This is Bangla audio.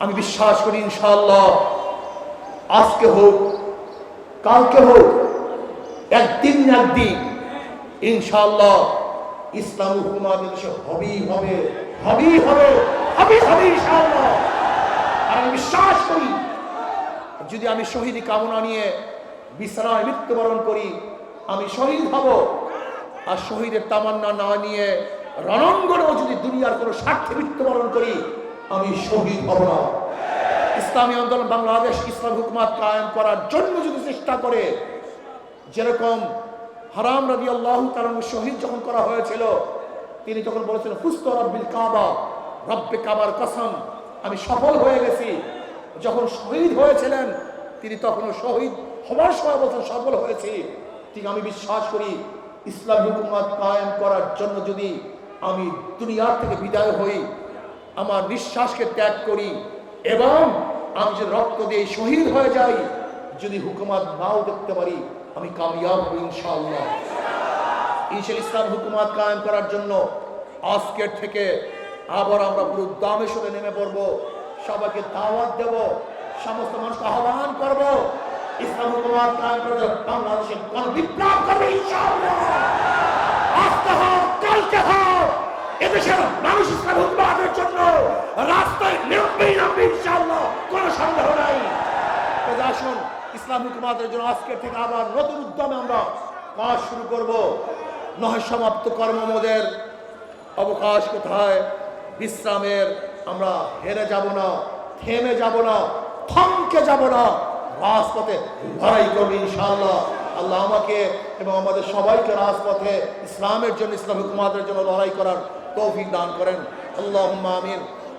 আমি বিশ্বাস করি ইনশাআল্লাহ আজকে হোক কালকে হোক একদিন না একদিন ইনশাআল্লাহ ইসলাম হুকুমত দেশে হবেই হবে ইনশাআল্লাহ। আর আমি বিশ্বাস করি যদি আমি শহীদি কামনা নিয়ে বিছানায় মৃত্যুবরণ করি আমি শহীদ হব, আর শহীদের তামান্না না নিয়ে রণাঙ্গনেও যদি দুনিয়ার কোনো স্বার্থে মৃত্যুবরণ করি আমি শহীদ হব না। ইসলামী আন্দোলন বাংলাদেশ ইসলাম হুকুমত কায়েম করার জন্য যদি চেষ্টা করে, যেরকম হারাম রাদিয়াল্লাহু তাআলা শহীদ যখন করা হয়েছিল তিনি যখন বলেছিলেন ফুস্তু রাব্বিল কাবা, রব্বে কাবার কসম, আমি সফল হয়ে গেছি। যখন শহীদ হয়েছিলেন তিনি তখনও শহীদ হবার সময় বলছেন সফল হয়েছি। ঠিক আমি বিশ্বাস করি ইসলাম হুকুমত কায়েম করার জন্য যদি আমি দুনিয়ার থেকে বিদায় হই, আমার নিঃশ্বাসকে ত্যাগ করি এবং আমি যদি রক্ত দিয়ে শহীদ হয়ে যাই, যদি হুকুমত নাও দেখতে পারি আমি কামিয়াব হব ইনশাআল্লাহ। ইসলাম হুকুমত কায়েম করার জন্য আজকের থেকে আবার আমরা পুরো দামে সরে নেমে পড়বো, সবাইকে দাওয়াত দেব, সমস্ত মানুষকে আহ্বান করব ইসলাম হুকুমত কায়েম করে বাংলাদেশে বিপ্লব করবে ইনশাআল্লাহ। আজকে হোক কালকে হোক এদেশের মানুষ ইসলাম হুকুমতের জন্য রাস্তায় নেমবেই নামবে ইনশাআল্লাহ, কোনো সন্দেহ নাই। আসুন ইসলাম হুকুমতের জন্য আজকের থেকে আবার নতুন উদ্যমে আমরা কাজ শুরু করব। নয় সমাপ্ত কর্মমোদের অবকাশ কোথায়, বিশ্রামের আমরা হেরে যাব না, থেমে যাব না, থমকে যাব না, রাজপথে লড়াই করবে ইনশাআল্লাহ। আল্লাহ আমাকে এবং আমাদের সবাইকে রাজপথে ইসলামের জন্য ইসলাম হুকুমতের জন্য লড়াই করার তৌফিক দান করেন। আল্লাহুম্মা আমিন।